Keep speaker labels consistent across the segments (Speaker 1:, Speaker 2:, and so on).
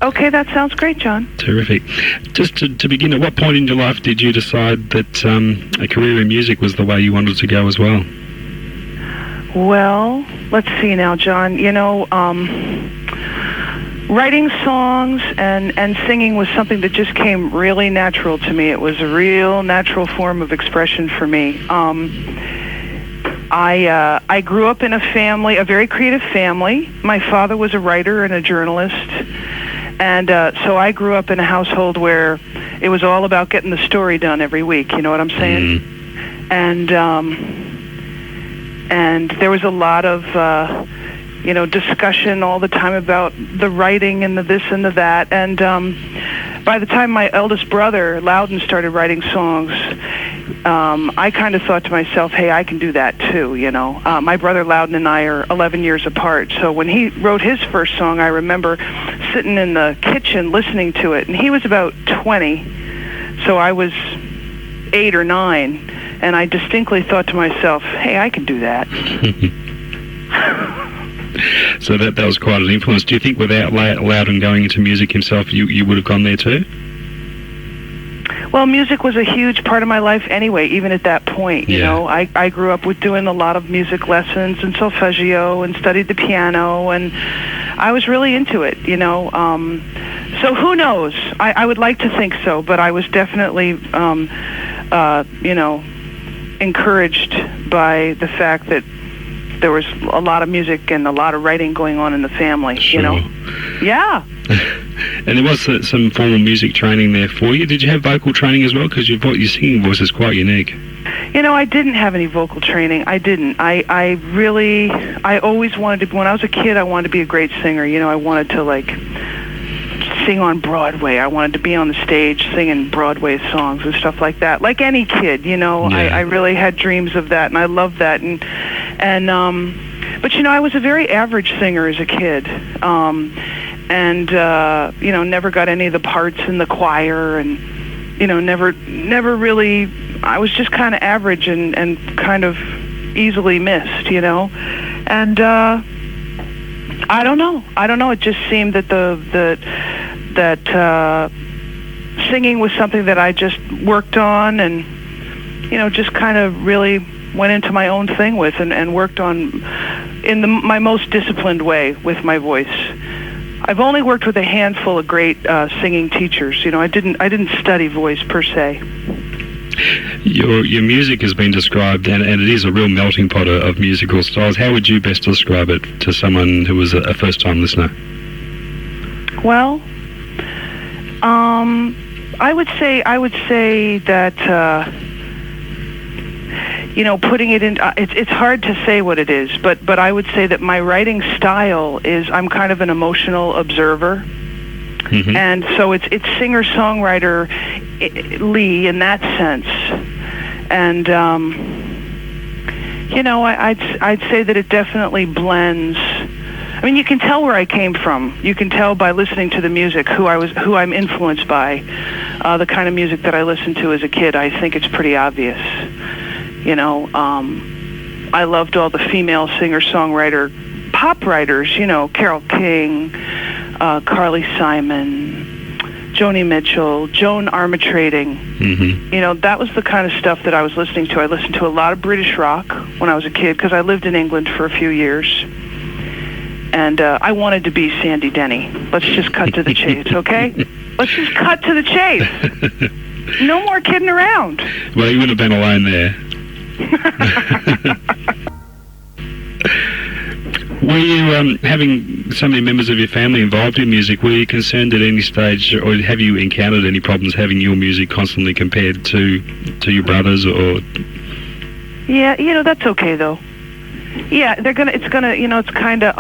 Speaker 1: Okay, that sounds great, John.
Speaker 2: Terrific. Just to begin, at what point in your life did you decide that a career in music was the way you wanted to go as well?
Speaker 1: Well, let's see now, John. Writing songs and singing was something that just came really natural to me. It was a real natural form of expression for me. I grew up in a very creative family. My father was a writer and a journalist. And so I grew up in a household where it was all about getting the story done every week, you know what I'm saying? And there was a lot of, discussion all the time about the writing and the this and the that. And by the time my eldest brother, Loudon, started writing songs, I kind of thought to myself, hey, I can do that too, My brother Loudon and I are 11 years apart, so when he wrote his first song, I remember sitting in the kitchen listening to it, and he was about 20, so I was 8 or 9, and I distinctly thought to myself, hey, I can do that.
Speaker 2: So that was quite an influence. Do you think without Loudon going into music himself, you would have gone there too?
Speaker 1: Well, music was a huge part of my life anyway, even at that point. I grew up with doing a lot of music lessons and solfeggio and studied the piano, and I was really into it, So who knows? I would like to think so, but I was definitely, encouraged by the fact that there was a lot of music and a lot of writing going on in the family,
Speaker 2: Sure.
Speaker 1: Yeah.
Speaker 2: And there was some formal music training there for you. Did you have vocal training as well? Because your singing voice is quite unique.
Speaker 1: I didn't have any vocal training. I didn't. I always wanted to, when I was a kid, I wanted to be a great singer. I wanted to, sing on Broadway. I wanted to be on the stage singing Broadway songs and stuff like that. Like any kid, Yeah. I really had dreams of that, and I loved that. But I was a very average singer as a kid. Never got any of the parts in the choir, and never really. I was just kind of average and kind of easily missed, And I don't know. It just seemed that that singing was something that I just worked on, and just kind of really went into my own thing with, and worked on in my most disciplined way with my voice. I've only worked with a handful of great singing teachers. I didn't study voice per se.
Speaker 2: Your music has been described, and it is a real melting pot of musical styles. How would you best describe it to someone who was a first-time listener?
Speaker 1: Well, I would say that putting it in, it's hard to say what it is, but I would say that my writing style is, I'm kind of an emotional observer. Mm-hmm. And so it's singer-songwriter Lee in that sense. And I'd say that it definitely blends. I mean, you can tell where I came from. You can tell by listening to the music who I'm influenced by. The kind of music that I listened to as a kid, I think it's pretty obvious. I loved all the female singer-songwriter pop writers, Carole King, Carly Simon, Joni Mitchell, Joan Armatrading. Mm-hmm. That was the kind of stuff that I was listening to. I listened to a lot of British rock when I was a kid because I lived in England for a few years. And I wanted to be Sandy Denny. Let's just cut to the chase, okay? Let's just cut to the chase. No more kidding around.
Speaker 2: Well, you wouldn't have been alone there. Were you, having so many members of your family involved in music, were you concerned at any stage, or have you encountered any problems having your music constantly compared to your brothers, or?
Speaker 1: Yeah, that's okay though. Yeah, it's kind of,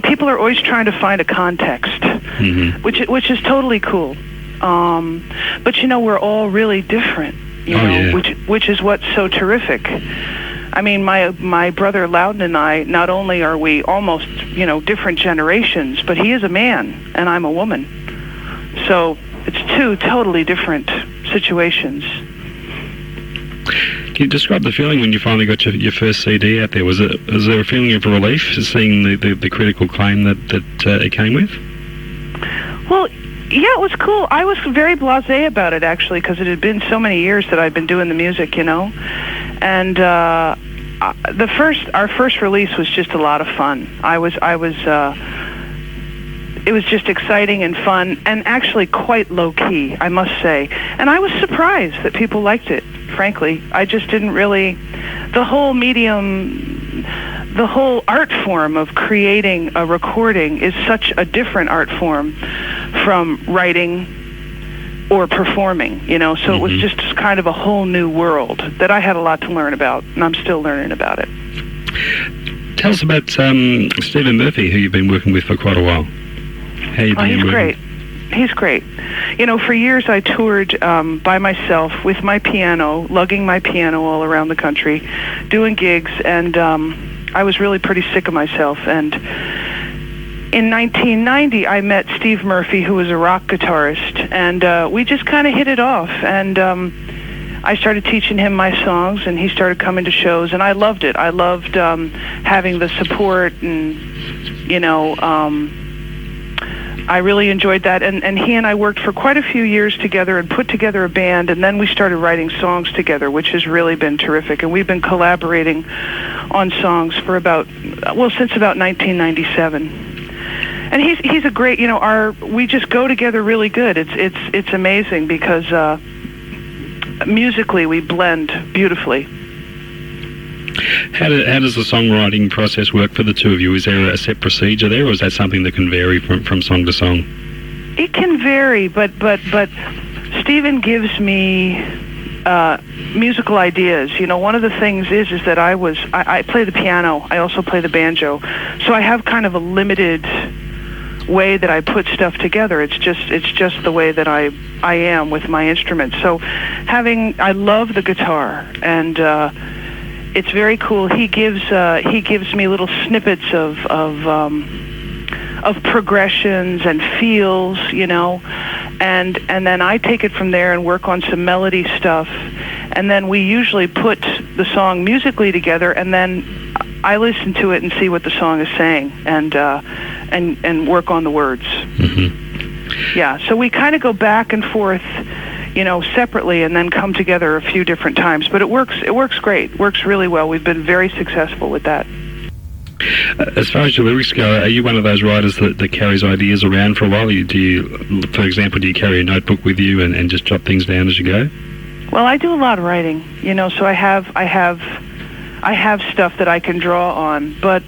Speaker 1: people are always trying to find a context, mm-hmm. which is totally cool. But we're all really different,
Speaker 2: yeah.
Speaker 1: which is what's so terrific. I mean, my brother Loudon and I, not only are we almost, different generations, but he is a man and I'm a woman. So it's two totally different situations.
Speaker 2: Can you describe the feeling when you finally got your first CD out there? Was there a feeling of relief seeing the critical acclaim that it came with?
Speaker 1: Well, yeah, it was cool. I was very blasé about it, actually, because it had been so many years that I'd been doing the music, and our first release was just a lot of fun. It was just exciting and fun, and actually quite low-key, I must say. And I was surprised that people liked it, frankly. I just didn't really... The whole medium, the whole art form of creating a recording is such a different art form from writing or performing, so it was just kind of a whole new world that I had a lot to learn about, and I'm still learning about it.
Speaker 2: Tell us about Stephen Murphy, who you've been working with for quite a while. How you been working?
Speaker 1: Great. He's great. For years I toured by myself with my piano, lugging my piano all around the country, doing gigs, and I was really pretty sick of myself. And in 1990, I met Steve Murphy, who was a rock guitarist, and we just kind of hit it off. And I started teaching him my songs, and he started coming to shows, and I loved it. I loved having the support, and I really enjoyed that, and he and I worked for quite a few years together and put together a band, and then we started writing songs together, which has really been terrific, and we've been collaborating on songs for since about 1997. And he's a great, we just go together really good. It's amazing because musically we blend beautifully.
Speaker 2: How does the songwriting process work for the two of you? Is there a set procedure there, or is that something that can vary from song to song?
Speaker 1: It can vary, but Stephen gives me musical ideas. One of the things is that I play the piano. I also play the banjo, so I have kind of a limited way that I put stuff together. It's just the way that I am with my instruments. So I love the guitar, and it's very cool. He gives me little snippets of progressions and feels, and then I take it from there and work on some melody stuff, and then we usually put the song musically together, and then I listen to it and see what the song is saying, and work on the words. Mm-hmm. Yeah, so we kind of go back and forth, separately, and then come together a few different times. But it works great. It works really well. We've been very successful with that.
Speaker 2: As far as your lyrics go, are you one of those writers that carries ideas around for a while? For example, do you carry a notebook with you and just jot things down as you go?
Speaker 1: Well, I do a lot of writing, so I have stuff that I can draw on, but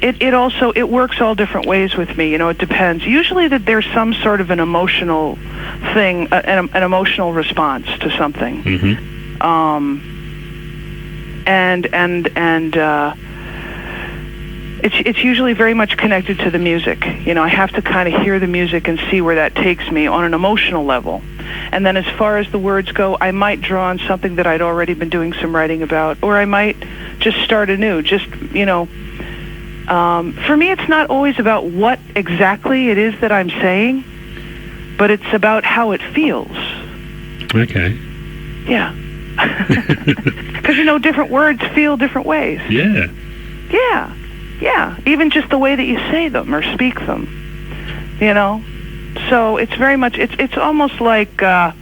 Speaker 1: it works all different ways with me. It depends. Usually that there's some sort of an emotional thing, an emotional response to something. Mm-hmm. It's usually very much connected to the music. I have to kind of hear the music and see where that takes me on an emotional level. And then as far as the words go, I might draw on something that I'd already been doing some writing about, or I might just start anew. For me, it's not always about what exactly it is that I'm saying, but it's about how it feels.
Speaker 2: Okay.
Speaker 1: Yeah. Because, different words feel different ways.
Speaker 2: Yeah.
Speaker 1: Yeah. Yeah. Even just the way that you say them or speak them, So it's very much, it's almost like, I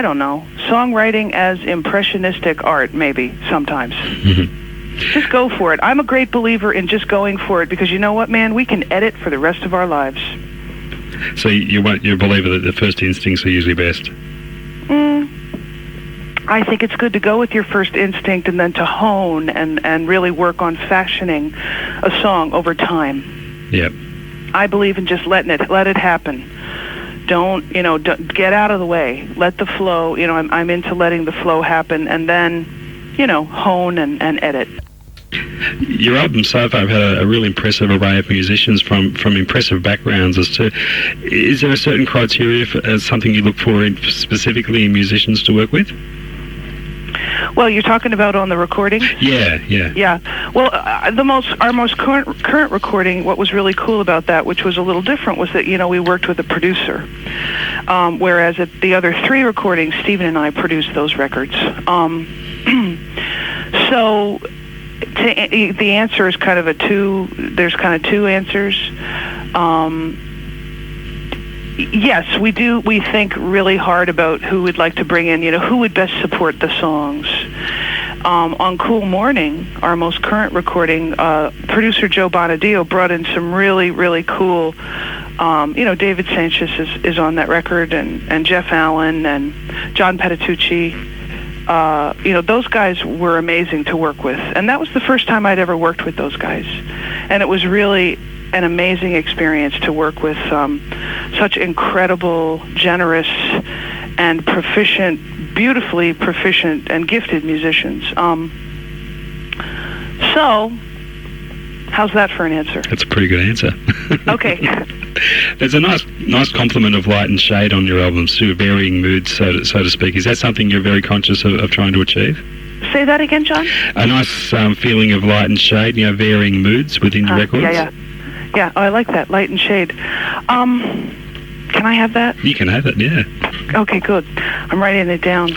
Speaker 1: don't know, songwriting as impressionistic art, maybe, sometimes. Mm-hmm. Just go for it. I'm a great believer in just going for it, because you know what, man? We can edit for the rest of our lives.
Speaker 2: So you're a believer that the first instincts are usually best?
Speaker 1: I think it's good to go with your first instinct and then to hone and really work on fashioning a song over time.
Speaker 2: Yep.
Speaker 1: I believe in just let it happen. Don't get out of the way. Let the flow, I'm into letting the flow happen, and then, hone and edit.
Speaker 2: Your album so far have had a really impressive array of musicians from impressive backgrounds. Is there a certain criteria as something you look for specifically in musicians to work with?
Speaker 1: Well, you're talking about on the recording?
Speaker 2: Yeah.
Speaker 1: Well, our most current recording, what was really cool about that, which was a little different, was that we worked with a producer, whereas at the other three recordings, Stephen and I produced those records. So the answer is kind of there's kind of two answers. Yes, we do. We think really hard about who we'd like to bring in, who would best support the songs. On Cool Morning, our most current recording, producer Joe Bonadio brought in some really, really cool, David Sanchez is on that record, and Jeff Allen and John Petitucci. Those guys were amazing to work with. And that was the first time I'd ever worked with those guys. And it was really an amazing experience to work with such incredible, generous, and beautifully proficient and gifted musicians. So, how's that for an answer?
Speaker 2: That's a pretty good answer.
Speaker 1: Okay.
Speaker 2: There's a nice complement of light and shade on your albums too, varying moods, so to speak. Is that something you're very conscious of trying to achieve?
Speaker 1: Say that again, John?
Speaker 2: A nice feeling of light and shade, varying moods within your records?
Speaker 1: Yeah, I like that, light and shade. Can I have that?
Speaker 2: You can have it, yeah.
Speaker 1: Okay, good. I'm writing it down.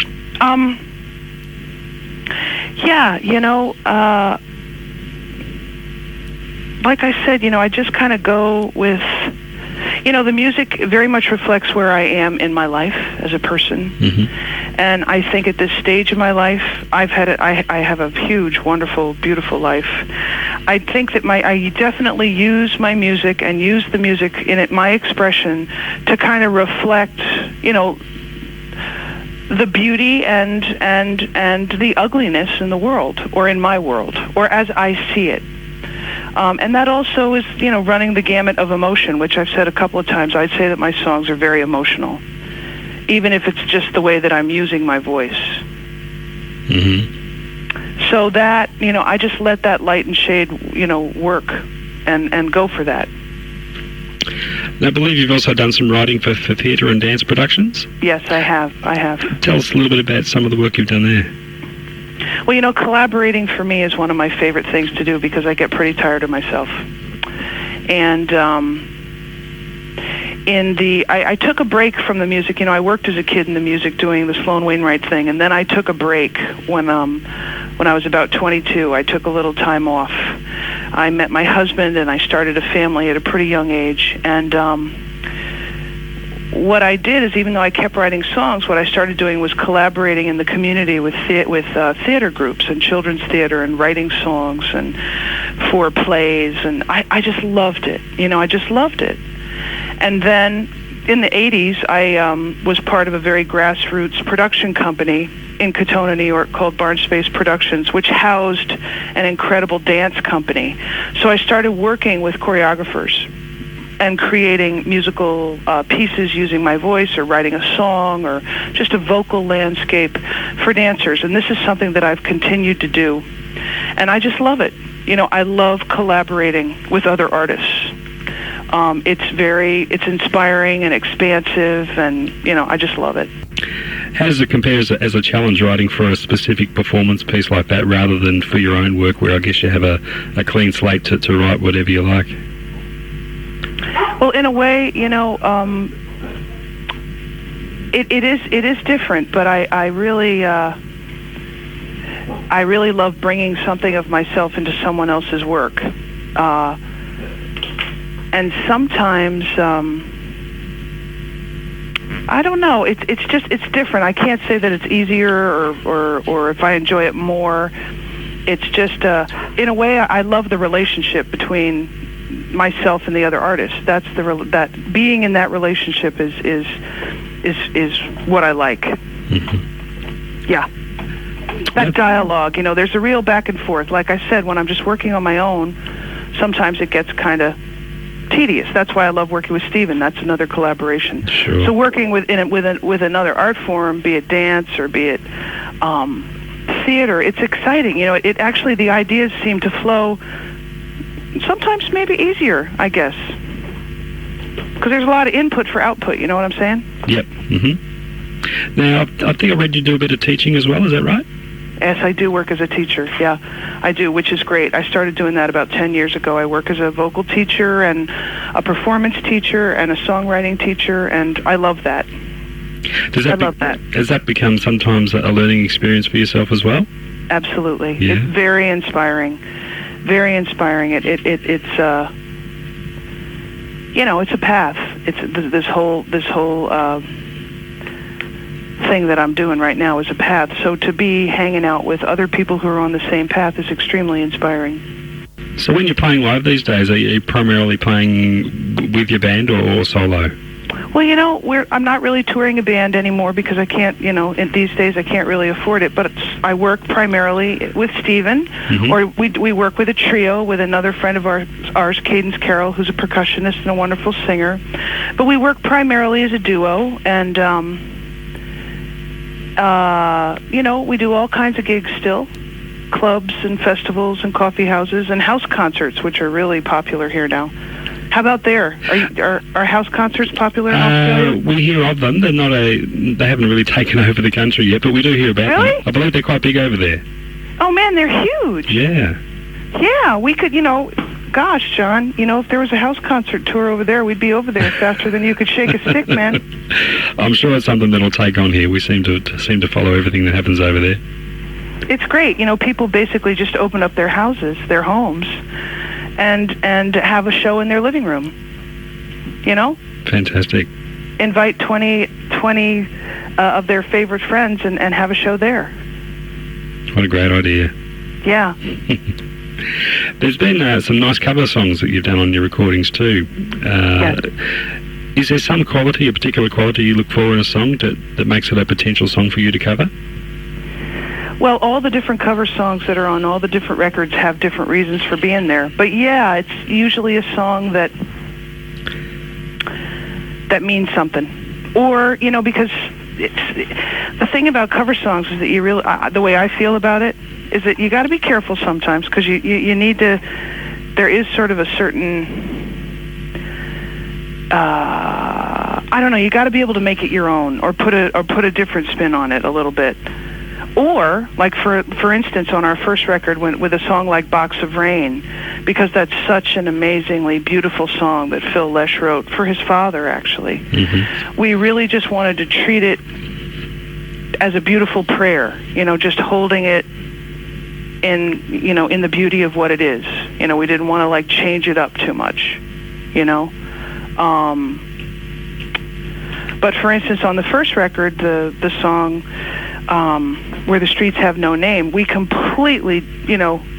Speaker 1: Like I said, I just kind of go with, the music very much reflects where I am in my life as a person.
Speaker 2: Mm-hmm.
Speaker 1: And I think at this stage of my life, I have a huge, wonderful, beautiful life. I think that I definitely use my music and use the music in it, my expression, to kind of reflect, the beauty and the ugliness in the world, or in my world, or as I see it. And that also is, running the gamut of emotion, which I've said a couple of times. I'd say that my songs are very emotional, even if it's just the way that I'm using my voice.
Speaker 2: Mm-hmm.
Speaker 1: So that, I just let that light and shade, work and go for that.
Speaker 2: Now, I believe you've also done some writing for theatre and dance productions?
Speaker 1: Yes, I have.
Speaker 2: Tell us a little bit about some of the work you've done there.
Speaker 1: Well, collaborating for me is one of my favorite things to do because I get pretty tired of myself. And I took a break from the music. I worked as a kid in the music doing the Sloan Wainwright thing, and then I took a break when I was about 22. I took a little time off. I met my husband, and I started a family at a pretty young age. And what I did is, even though I kept writing songs, what I started doing was collaborating in the community with theater groups and children's theater, and writing songs and for plays, and I just loved it. I just loved it. And then in the 80s, I was part of a very grassroots production company in Katona, New York, called Barn Space Productions, which housed an incredible dance company. So I started working with choreographers and creating musical pieces using my voice, or writing a song, or just a vocal landscape for dancers. And this is something that I've continued to do. And I just love it. I love collaborating with other artists. It's inspiring and expansive, and, I just love it.
Speaker 2: How does it compare as a challenge writing for a specific performance piece like that, rather than for your own work, where I guess you have a clean slate to write whatever you like?
Speaker 1: Well, in a way, it is different, but I really love bringing something of myself into someone else's work. And sometimes, I don't know, it's different. I can't say that it's easier or if I enjoy it more. It's just, in a way, I love the relationship between myself and the other artist. That being in that relationship is what I like.
Speaker 2: Mm-hmm.
Speaker 1: Yeah. That dialogue, there's a real back and forth. Like I said, when I'm just working on my own, sometimes it gets kind of tedious. That's why I love working with Stephen. That's another collaboration.
Speaker 2: Sure.
Speaker 1: So working with another art form, be it dance or be it theater, it's exciting. It actually, the ideas seem to flow sometimes maybe easier, I guess, because there's a lot of input for output. You know what I'm saying?
Speaker 2: Yep. Mm-hmm. Now, I think I read you do a bit of teaching as well. Is that right?
Speaker 1: Yes, I do work as a teacher. Yeah, I do, which is great. I started doing that about 10 years ago. I work as a vocal teacher and a performance teacher and a songwriting teacher, and I love that.
Speaker 2: I love that. Has that become sometimes a learning experience for yourself as well?
Speaker 1: Absolutely.
Speaker 2: Yeah.
Speaker 1: It's very inspiring. Very inspiring. It's it's a path. It's this whole thing that I'm doing right now is a path. So to be hanging out with other people who are on the same path is extremely inspiring.
Speaker 2: So when you're playing live these days, are you primarily playing with your band or solo?
Speaker 1: Well, I'm not really touring a band anymore because I can't, these days I can't really afford it. But I work primarily with Stephen, or we work with a trio with another friend of ours, Cadence Carroll, who's a percussionist and a wonderful singer. But we work primarily as a duo, and we do all kinds of gigs still, clubs and festivals and coffee houses and house concerts, which are really popular here now. How about there? Are house concerts popular in Australia?
Speaker 2: We hear of them. They haven't really taken over the country yet, but we do hear about them. I believe they're quite big over there.
Speaker 1: Oh man, they're huge.
Speaker 2: Yeah.
Speaker 1: Yeah, we could, gosh, John, if there was a house concert tour over there, we'd be over there faster than you could shake a stick, man.
Speaker 2: I'm sure it's something that'll take on here. We seem to follow everything that happens over there.
Speaker 1: It's great. People basically just open up their houses, their homes, and have a show in their living room.
Speaker 2: Fantastic.
Speaker 1: Invite 20 of their favorite friends and have a show there.
Speaker 2: What a great idea.
Speaker 1: Yeah.
Speaker 2: There's been some nice cover songs that you've done on your recordings too.
Speaker 1: Yes.
Speaker 2: Is there some quality, a particular quality you look for in a song that makes it a potential song for you to cover?
Speaker 1: Well, all the different cover songs that are on all the different records have different reasons for being there. But yeah, it's usually a song that means something. Or, because the thing about cover songs is that you really, the way I feel about it, is that you got to be careful sometimes because you need to, there is sort of a certain, you got to be able to make it your own or put a different spin on it a little bit. Or, like for instance, on our first record, with a song like Box of Rain, because that's such an amazingly beautiful song that Phil Lesh wrote for his father, actually. Mm-hmm. We really just wanted to treat it as a beautiful prayer, just holding it in the beauty of what it is. We didn't want to change it up too much, But for instance, on the first record, the song Where the Streets Have No Name, we completely,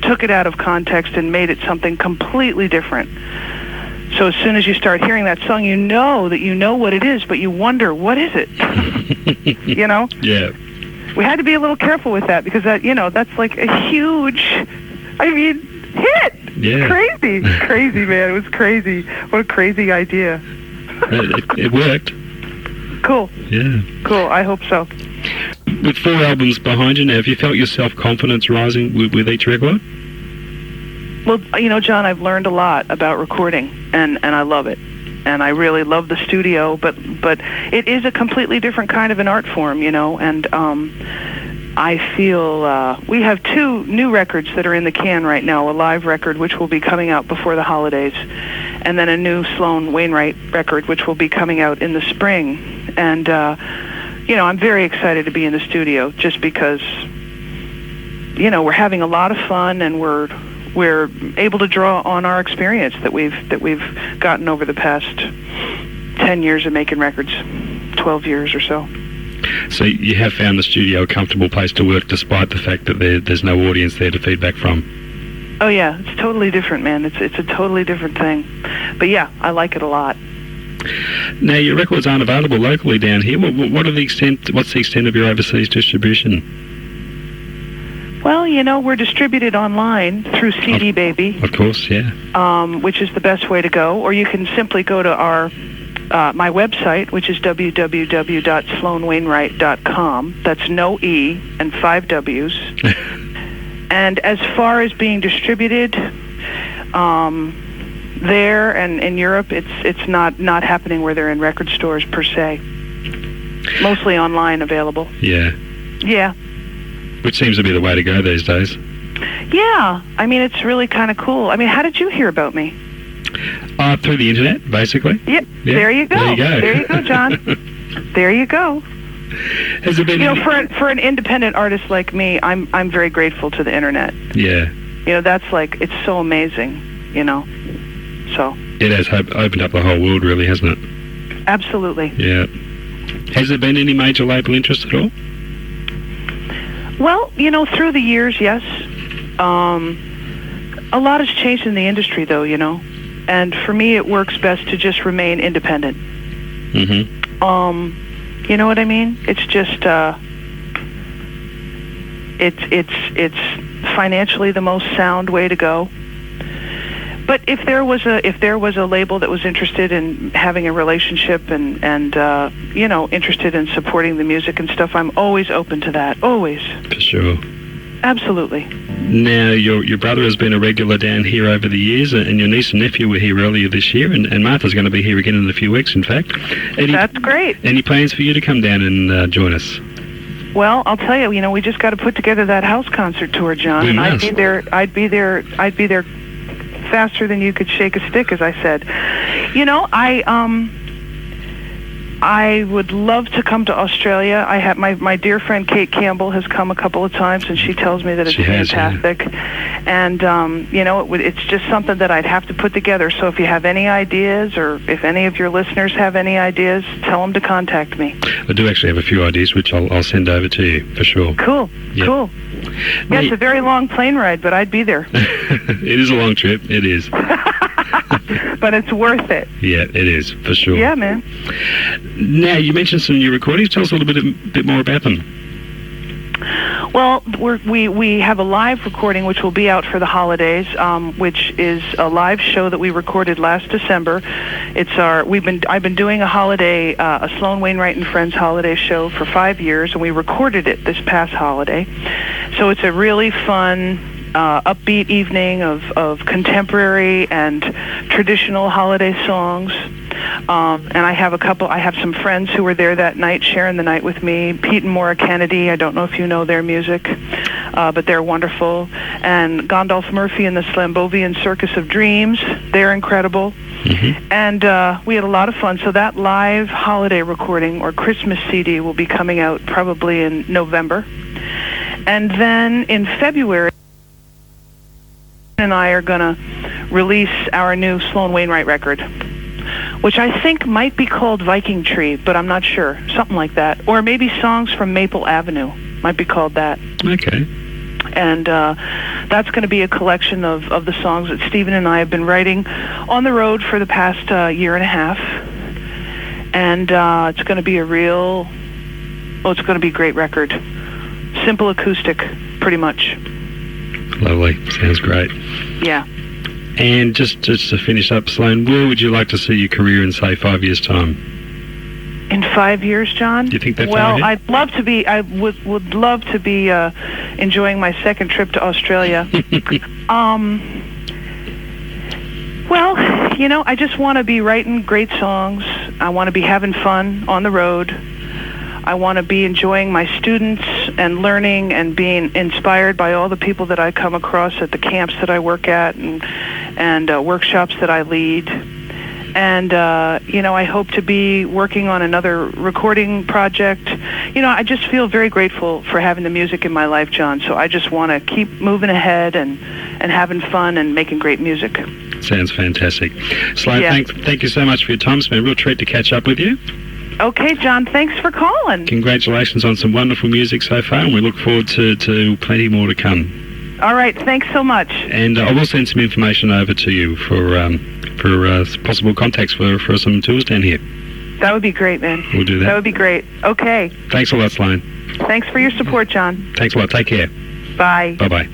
Speaker 1: took it out of context and made it something completely different. So as soon as you start hearing that song, you know that you know what it is, but you wonder, what is it?
Speaker 2: Yeah.
Speaker 1: We had to be a little careful with that because that's like a huge, hit.
Speaker 2: Yeah.
Speaker 1: Crazy, man. It was crazy. What a crazy idea.
Speaker 2: It worked.
Speaker 1: Cool.
Speaker 2: Yeah.
Speaker 1: Cool. I hope so.
Speaker 2: With 4 albums behind you now, have you felt your self-confidence rising with each record?
Speaker 1: Well, John, I've learned a lot about recording, and I love it. And I really love the studio, but it is a completely different kind of an art form, and I feel we have 2 new records that are in the can right now, a live record which will be coming out before the holidays, and then a new Sloan Wainwright record which will be coming out in the spring. And I'm very excited to be in the studio just because we're having a lot of fun and we're able to draw on our experience that we've gotten over the past 10 years of making records, 12 years or so.
Speaker 2: So you have found the studio a comfortable place to work despite the fact that there's no audience there to feedback from?
Speaker 1: Oh yeah, it's totally different, man. It's a totally different thing. But yeah, I like it a lot.
Speaker 2: Now, your records aren't available locally down here. What's the extent of your overseas distribution?
Speaker 1: Well, we're distributed online through CD Baby.
Speaker 2: Of course, yeah.
Speaker 1: Which is the best way to go. Or you can simply go to my website, which is www.sloanwainwright.com. That's no E and 5 W's. And as far as being distributed, there and in Europe, it's not happening where they're in record stores per se. Mostly online available.
Speaker 2: Yeah.
Speaker 1: Yeah.
Speaker 2: Which seems to be the way to go these days.
Speaker 1: Yeah. It's really kind of cool. How did you hear about me?
Speaker 2: Through the internet, basically.
Speaker 1: Yep. Yeah. There you go. There you go, John. There you go.
Speaker 2: Has there been
Speaker 1: for an independent artist like me, I'm very grateful to the internet.
Speaker 2: Yeah.
Speaker 1: That's like, it's so amazing, so.
Speaker 2: It has opened up the whole world, really, hasn't it?
Speaker 1: Absolutely.
Speaker 2: Yeah. Has there been any major label interest at all?
Speaker 1: Well, through the years, yes. A lot has changed in the industry, though, and for me, it works best to just remain independent.
Speaker 2: Mm-hmm.
Speaker 1: You know what I mean? It's just, it's financially the most sound way to go. But if there was a label that was interested in having a relationship and interested in supporting the music and stuff, I'm always open to that. Always.
Speaker 2: For sure.
Speaker 1: Absolutely.
Speaker 2: Now, your brother has been a regular down here over the years, and your niece and nephew were here earlier this year, and Martha's going to be here again in a few weeks, in fact.
Speaker 1: That's great.
Speaker 2: Any plans for you to come down and join us?
Speaker 1: Well, I'll tell you, we just got to put together that house concert tour, John. And I'd be there faster than you could shake a stick, as I said. I would love to come to Australia. I have my dear friend Kate Campbell has come a couple of times, and she tells me that it's fantastic. Yeah. And it's just something that I'd have to put together. So if you have any ideas, or if any of your listeners have any ideas, tell them to contact me.
Speaker 2: I do actually have a few ideas, which I'll send over to you for sure.
Speaker 1: Cool. Yep. Cool. Yeah, it's a very long plane ride, but I'd be there.
Speaker 2: It is a long trip. It is.
Speaker 1: But it's worth it.
Speaker 2: Yeah, it is, for sure.
Speaker 1: Yeah, man.
Speaker 2: Now, you mentioned some new recordings. Tell us a little bit more about them.
Speaker 1: Well, we have a live recording which will be out for the holidays, which is a live show that we recorded last December. I've been doing a Sloan Wainwright and Friends holiday show for 5 years, and we recorded it this past holiday. So it's a really fun, upbeat evening of contemporary and traditional holiday songs. And I have some friends who were there that night, sharing the night with me. Pete and Maura Kennedy, I don't know if you know their music, but they're wonderful. And Gandalf Murphy and the Slambovian Circus of Dreams, they're incredible. Mm-hmm. And we had a lot of fun. So that live holiday recording, or Christmas CD, will be coming out probably in November. And then in February, and I are going to release our new Sloan Wainwright record, which I think might be called Viking Tree, but I'm not sure. Something like that. Or maybe Songs from Maple Avenue might be called that.
Speaker 2: Okay.
Speaker 1: And that's going to be a collection of the songs that Stephen and I have been writing on the road for the past year and a half. And it's going to be it's going to be a great record. Simple acoustic, pretty much.
Speaker 2: Lovely. Sounds great.
Speaker 1: Yeah.
Speaker 2: And just to finish up, Sloan, where would you like to see your career in, say, 5 years' time?
Speaker 1: In 5 years, John?
Speaker 2: Do you think that's
Speaker 1: Well, I would love to be enjoying my second trip to Australia. Well, I just want to be writing great songs. I want to be having fun on the road. I want to be enjoying my students and learning and being inspired by all the people that I come across at the camps that I work at and workshops that I lead. And, I hope to be working on another recording project. I just feel very grateful for having the music in my life, John. So I just want to keep moving ahead and having fun and making great music.
Speaker 2: Sounds fantastic. Sloan,
Speaker 1: yeah.
Speaker 2: Thank you so much for your time. It's been a real treat to catch up with you.
Speaker 1: Okay, John, thanks for calling.
Speaker 2: Congratulations on some wonderful music so far, and we look forward to plenty more to come.
Speaker 1: All right, thanks so much.
Speaker 2: And I will send some information over to you for possible contacts for some tours down here.
Speaker 1: That would be great, man.
Speaker 2: We'll do that.
Speaker 1: That would be great. Okay.
Speaker 2: Thanks a lot, Sloan.
Speaker 1: Thanks for your support, John.
Speaker 2: Thanks a lot. Take care.
Speaker 1: Bye.
Speaker 2: Bye-bye.